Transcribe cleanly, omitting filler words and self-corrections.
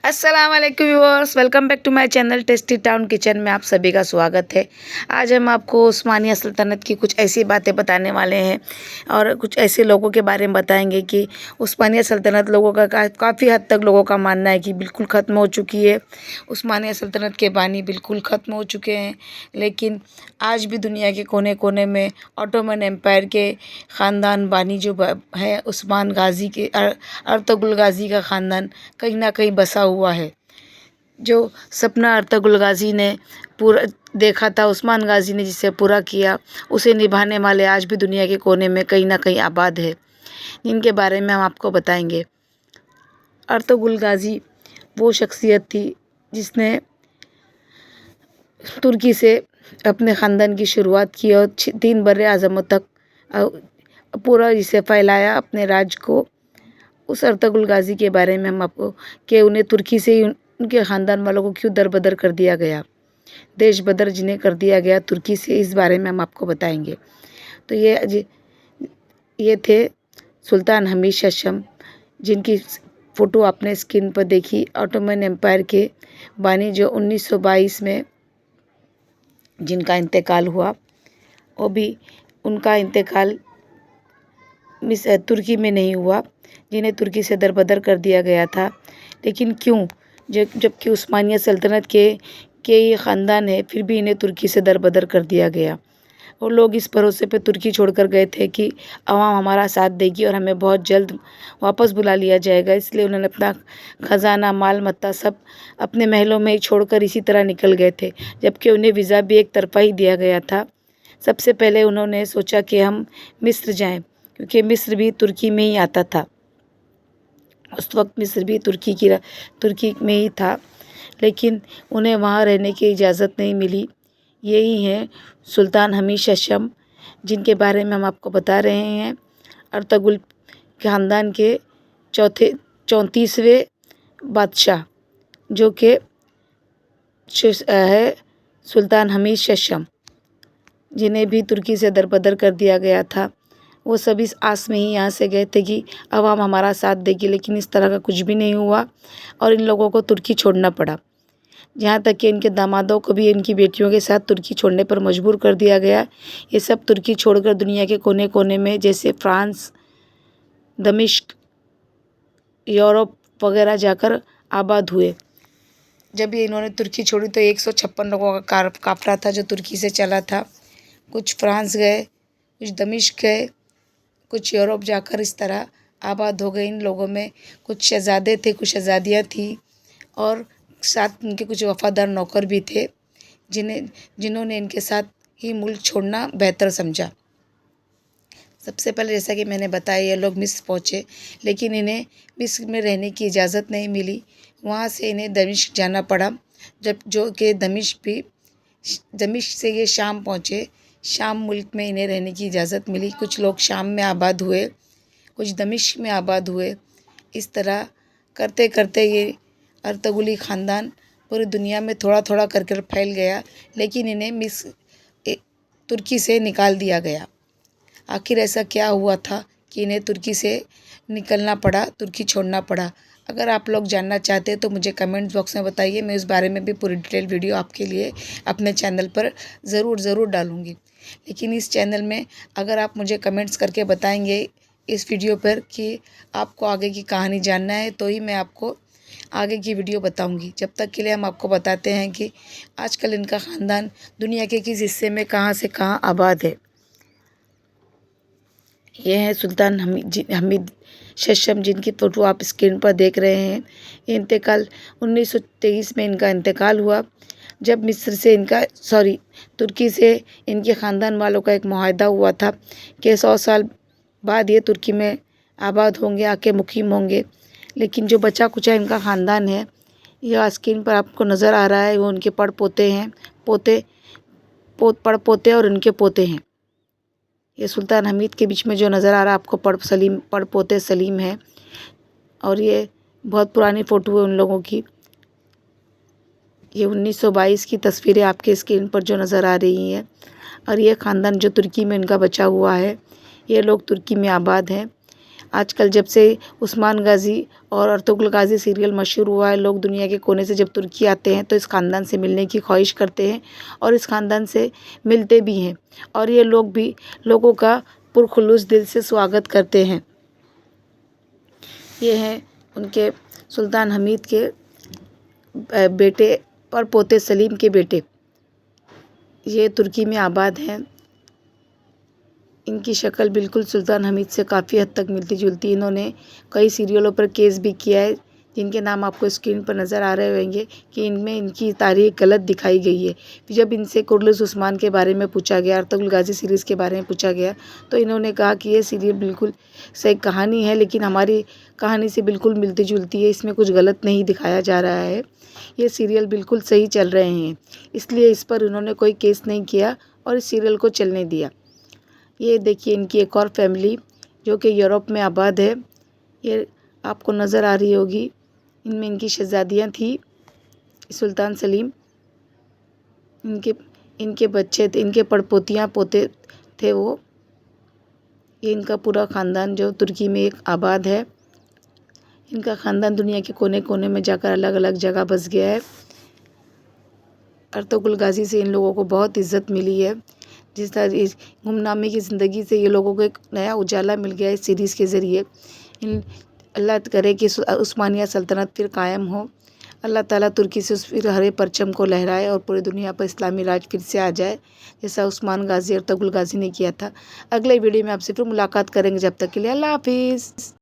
अस्सलाम वालेकुम viewers, welcome back to my channel tasty town kitchen में आप सभी का स्वागत है। आज हम आपको उस्मानिया सल्तनत की कुछ ऐसी बातें बताने वाले हैं और कुछ ऐसे लोगों के बारे में बताएंगे कि उस्मानिया सल्तनत लोगों का काफ़ी हद तक लोगों का मानना है कि बिल्कुल ख़त्म हो चुकी है। उस्मानिया सल्तनत के बानी बिल्कुल ख़त्म हो चुके हैं, लेकिन आज भी दुनिया के कोने कोने में ऑटोमन एम्पायर के ख़ानदान बानी जो है उस्मान गाज़ी के अर्तुगरुल गाज़ी का ख़ानदान कहीं ना कहीं बसा हुआ है। जो सपना अर्तुगरुल गाज़ी ने पूरा देखा था, उस्मान गाज़ी ने जिसे पूरा किया, उसे निभाने वाले आज भी दुनिया के कोने में कहीं ना कहीं आबाद है, जिनके बारे में हम आपको बताएंगे। अर्तुगरुल गाज़ी वो शख्सियत थी जिसने तुर्की से अपने ख़ानदान की शुरुआत की और 3 बर्रे आज़मों तक पूरा इसे फैलाया अपने राज को। उस अर्तुगरुल गाज़ी के बारे में हम आपको कि उन्हें तुर्की से ही उनके ख़ानदान वालों को क्यों दरबदर कर दिया गया, देश बदर जिन्हें कर दिया गया तुर्की से, इस बारे में हम आपको बताएंगे। तो ये थे सुल्तान हमीद शशम, जिनकी फ़ोटो आपने स्क्रीन पर देखी। ऑटोमन एम्पायर के बानी जो 1922 में जिनका इंतकाल हुआ, वो भी उनका इंतकाल तुर्की में नहीं हुआ, जिन्हें तुर्की से दरबदर कर दिया गया था। लेकिन क्यों, जबकि उस्मानिया सल्तनत के ये ख़ानदान है, फिर भी इन्हें तुर्की से दरबदर कर दिया गया। वो लोग इस भरोसे पे तुर्की छोड़कर गए थे कि अवाम हमारा साथ देगी और हमें बहुत जल्द वापस बुला लिया जाएगा, इसलिए उन्होंने अपना ख़जाना माल मत्ता सब अपने महलों में ही छोड़कर इसी तरह निकल गए थे। जबकि उन्हें वीज़ा भी एक तरफ़ा ही दिया गया था। सबसे पहले उन्होंने सोचा कि हम मिस्र जाएं, क्योंकि मिस्र भी तुर्की में ही आता था। उस वक्त मिस्र भी तुर्की में ही था, लेकिन उन्हें वहाँ रहने की इजाज़त नहीं मिली। यही हैं सुल्तान हमीद शशम, जिनके बारे में हम आपको बता रहे हैं। अर्तुगरुल ख़ानदान के 34वें बादशाह जो कि है सुल्तान हमीद शशम, जिन्हें भी तुर्की से दरबदर कर दिया गया था। वो सब इस आस में ही यहाँ से गए थे कि अवाम हमारा साथ देगी, लेकिन इस तरह का कुछ भी नहीं हुआ और इन लोगों को तुर्की छोड़ना पड़ा। यहाँ तक कि इनके दामादों को भी इनकी बेटियों के साथ तुर्की छोड़ने पर मजबूर कर दिया गया। ये सब तुर्की छोड़कर दुनिया के कोने कोने में, जैसे फ्रांस, दमिश्क, यूरोप वगैरह जाकर आबाद हुए। जब ये इन्होंने तुर्की छोड़ी तो 156 लोगों का काफ़िला था जो तुर्की से चला था। कुछ फ्रांस गए, कुछ दमिश्क गए, कुछ यूरोप जाकर इस तरह आबाद हो गए। इन लोगों में कुछ शहज़ादे थे, कुछ शहज़ादियाँ थी और साथ उनके कुछ वफ़ादार नौकर भी थे, जिन्होंने इनके साथ ही मुल्क छोड़ना बेहतर समझा। सबसे पहले जैसा कि मैंने बताया, ये लोग मिस्र पहुँचे, लेकिन इन्हें मिस्र में रहने की इजाज़त नहीं मिली। वहाँ से इन्हें दमिश्क जाना पड़ा, जो कि दमिश्क से ये शाम पहुँचे। शाम मुल्क में इन्हें रहने की इजाज़त मिली। कुछ लोग शाम में आबाद हुए, कुछ दमिश्क में आबाद हुए। इस तरह करते करते ये अर्तुगरुली ख़ानदान पूरी दुनिया में थोड़ा थोड़ा करके फैल गया, लेकिन इन्हें तुर्की से निकाल दिया गया। आखिर ऐसा क्या हुआ था कि इन्हें तुर्की से निकलना पड़ा, तुर्की छोड़ना पड़ा? अगर आप लोग जानना चाहते हैं तो मुझे कमेंट बॉक्स में बताइए। मैं उस बारे में भी पूरी डिटेल वीडियो आपके लिए अपने चैनल पर ज़रूर डालूँगी। लेकिन इस चैनल में अगर आप मुझे कमेंट्स करके बताएंगे इस वीडियो पर कि आपको आगे की कहानी जानना है, तो ही मैं आपको आगे की वीडियो बताऊंगी। जब तक के लिए हम आपको बताते हैं कि आजकल इनका ख़ानदान दुनिया के किस हिस्से में कहाँ से कहाँ आबाद है। ये हैं सुल्तान हमीद शशम, जिनकी फ़ोटो आप स्क्रीन पर देख रहे हैं। इंतकाल 1923 में इनका इंतकाल हुआ, जब तुर्की से इनके ख़ानदान वालों का एक मुआहदा हुआ था कि 100 साल बाद ये तुर्की में आबाद होंगे, आके मुकीम होंगे। लेकिन जो बचा कुचा इनका ख़ानदान है, यह स्क्रीन पर आपको नज़र आ रहा है, वो उनके पड़पोते हैं, पड़पोते और उनके पोते हैं। ये सुल्तान हमीद के बीच में जो नज़र आ रहा है आपको पड़पोते सलीम है, और ये बहुत पुरानी फ़ोटो है उन लोगों की। ये 1922 की तस्वीरें आपके स्क्रीन पर जो नज़र आ रही हैं। और ये ख़ानदान जो तुर्की में इनका बचा हुआ है, ये लोग तुर्की में आबाद हैं। आजकल जब से उस्मान गाज़ी और अर्तुगरुल गाज़ी सीरियल मशहूर हुआ है, लोग दुनिया के कोने से जब तुर्की आते हैं तो इस ख़ानदान से मिलने की ख्वाहिश करते हैं और इस ख़ानदान से मिलते भी हैं और ये लोग भी लोगों का पुरखुलूस दिल से स्वागत करते हैं। ये हैं उनके सुल्तान हमीद के बेटे और पोते सलीम के बेटे। ये तुर्की में आबाद हैं। इनकी शक्ल बिल्कुल सुल्तान हमीद से काफ़ी हद तक मिलती जुलती। इन्होंने कई सीरियलों पर केस भी किया है, जिनके नाम आपको स्क्रीन पर नज़र आ रहे होंगे कि इनमें इनकी तारीख गलत दिखाई गई है। फिर जब इनसे कुर्रतुल उस्मान के बारे में पूछा गया, अर्तुगरुल गाज़ी सीरीज़ के बारे में पूछा गया, तो इन्होंने कहा कि ये सीरियल बिल्कुल सही कहानी है, लेकिन हमारी कहानी से बिल्कुल मिलती जुलती है, इसमें कुछ गलत नहीं दिखाया जा रहा है, ये सीरियल बिल्कुल सही चल रहे हैं। इसलिए इस पर उन्होंने कोई केस नहीं किया और इस सीरियल को चलने दिया। ये देखिए इनकी एक और फैमिली जो कि यूरोप में आबाद है, ये आपको नज़र आ रही होगी। इनमें इनकी शहज़ादियाँ थी सुल्तान सलीम, इनके बच्चे थे, इनके पड़पोतियाँ पोते थे वो। ये इनका पूरा ख़ानदान जो तुर्की में एक आबाद है। इनका ख़ानदान दुनिया के कोने कोने में जाकर अलग अलग जगह बस गया है। अर्तुगरुल गाज़ी से इन लोगों को बहुत इज़्ज़त मिली है। जिस तरह इस गुमनामी की ज़िंदगी से ये लोगों को एक नया उजाला मिल गया है इस सीरीज़ के ज़रिए। अल्लाह करे कि उस्मानिया सल्तनत फिर कायम हो। अल्लाह ताला तुर्की से फिर हरे परचम को लहराए और पूरी दुनिया पर इस्लामी राज फिर से आ जाए, जैसा उस्मान गाज़ी और अर्तुगरुल गाज़ी ने किया था। अगले वीडियो में आपसे फिर मुलाकात करेंगे। जब तक के लिए अल्लाह हाफ़िज़।